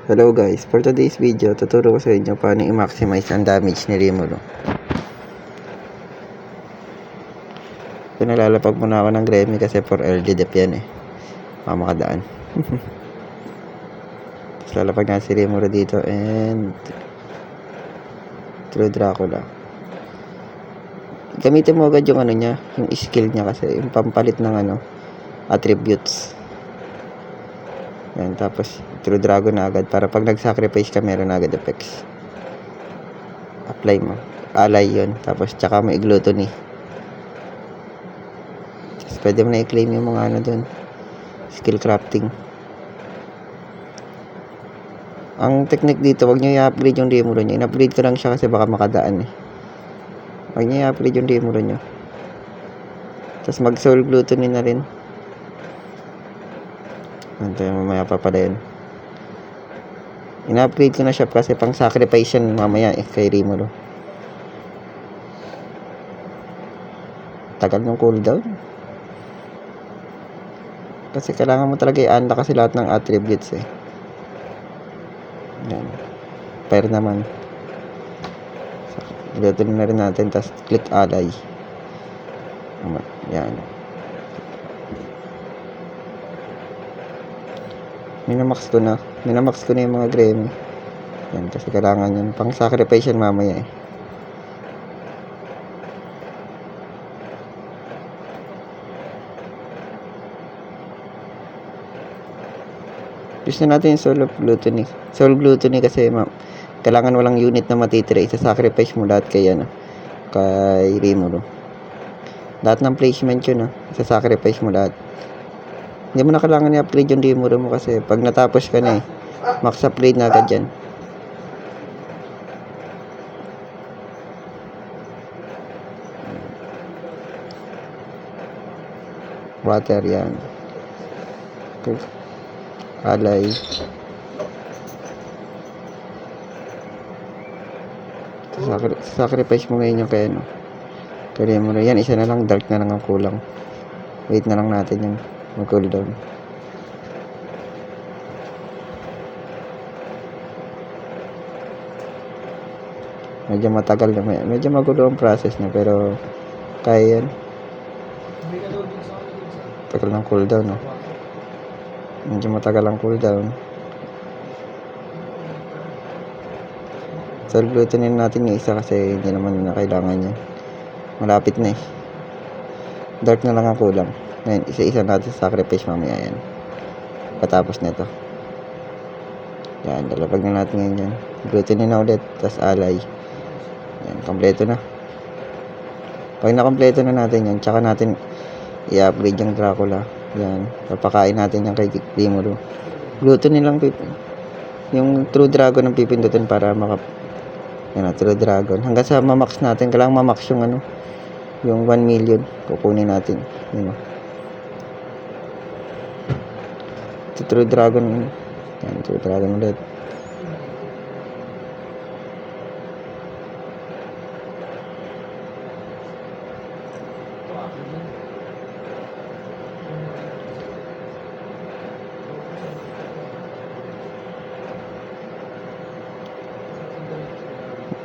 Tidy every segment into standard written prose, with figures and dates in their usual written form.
Hello guys, for today's video, tuturo ko sa inyo paano i-maximize ang damage ni Rimuru. So, nalalapag muna ako ng Grammy kasi for early dep yan mamakadaan. Tapos lalapag na si Rimuru dito and through Dracula. Gamitin mo agad yung niya, yung skill niya kasi yung pampalit ng attributes. Yan, tapos through dragon na agad para pag nag-sacrifice ka meron na agad effects. Apply mo. Ally yun. Tapos tsaka may gluttony. Tapos pwede mo na i-claim yung mga dun. Skill crafting. Ang technique dito, wag nyo i-upgrade yung Rimuru nyo. In-upgrade ko lang siya kasi baka makadaan Wag nyo i-upgrade yung Rimuru nyo. Tapos mag-soul gluttony na rin. Antayin mamaya pa pala yun. In-upgrade ko na siya kasi pang sacrifice yan mamaya kay Rimuru. Tagal ng cooldown. Kasi kailangan mo talaga i-unlock kasi lahat ng attributes Yan. Fire naman. Dito na rin natin. Tapos click ally. Yan. Minamax ko na yung mga Grammy. Yan, kasi kailangan yun. Pang sacrifice yan mamaya Gusto natin yung Soul Gluttony kasi kailangan walang unit na matitira. Isa-sacrifice mo lahat kay Rimuru. Lahat ng placement yun Isa-sacrifice mo lahat. Hindi mo na kailangan i-upgrade yung Rimuru mo kasi pag natapos ka na max upgrade na agad yan. Water yan. Ally. Sacrifice mo ngayon yung kaya mo na yan. Isa na lang, dark na lang ang kulang. Wait na lang natin yung mag-cooldown. Medyo matagal na. Medyo magulo ang process na pero kaya yan. Tagal ng cooldown Medyo matagal ang cooldown. So, glutonin natin yung isa kasi hindi naman na kailangan niya. Malapit na Dark na lang ang kulang. Ngayon, isa-isa natin sacrifice mamaya yan. Patapos nito. Yan, dalapag na natin ngayon yan. Glutonin na ulit, tas ally. Yan, kompleto na. Pag nakompleto na natin yan, tsaka natin i-upgrade yung Dracula. Yan, papakain natin yung kay Rimuru. Gluttony lang yung True Dragon ang pipindutin para True Dragon. Hanggang sa mamax natin, kailangan mamax yung yung 1 million. Kukunin natin. True Dragon. Yan, True Dragon ulit.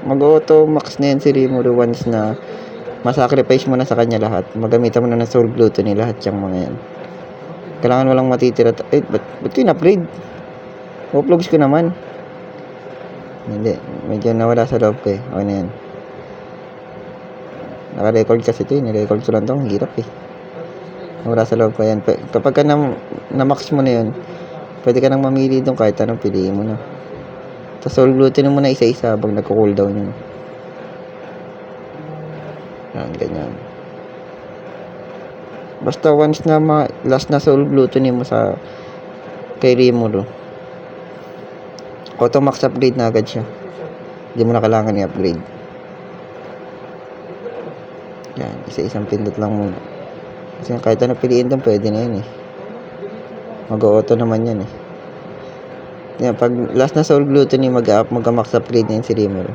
Mag-auto max na yan si Rimuru once na masacrifice mo na sa kanya lahat. Magamitan mo na ng Soul Gluttony lahat yung mga yan. Kailangan walang matitira. Ba't ko in-upgrade? Uploads ko naman. Hindi. Medyo nawala sa loob ko Okay na yan. Naka-record kasi ito Nirecord ko lang ito. Ang hirap Nawala sa loob ko yan. Kapag ka na-max mo na yun, pwede ka nang mamili doon kahit anong piliin mo na. Tapos Soul Gluttony mo na isa-isa habang nagko-cooldown yun. Yan, ganyan. Basta once na last na Soul Gluttony mo kay Rimuru, auto max upgrade na agad siya. Hindi mo na kailangan i-upgrade. Yan, isa-isang pindot lang muna. Kasi kahit ano piliin doon, pwede na yan Mag-auto naman yan Yan, pag last na Soul Gluttony, mag-max upgrade na yun si Rimuru.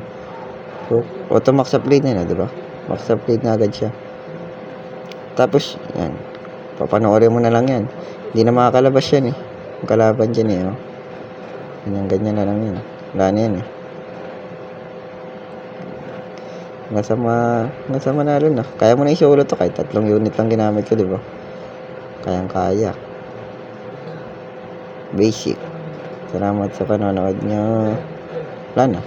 So, auto max upgrade na diba? Max upgrade na agad siya. Tapos, yan. Papanoorin mo na lang yan. Hindi na makakalabas yan Ang kalaban dyan Ganyan na lang yun. Wala na yan eh. Hanggang sa manalo na. Kaya mo na isolo to kahit 3 unit lang ginamit ko, diba? Kayang-kaya. Basic. Salamat sa panonood nyo. Wala na.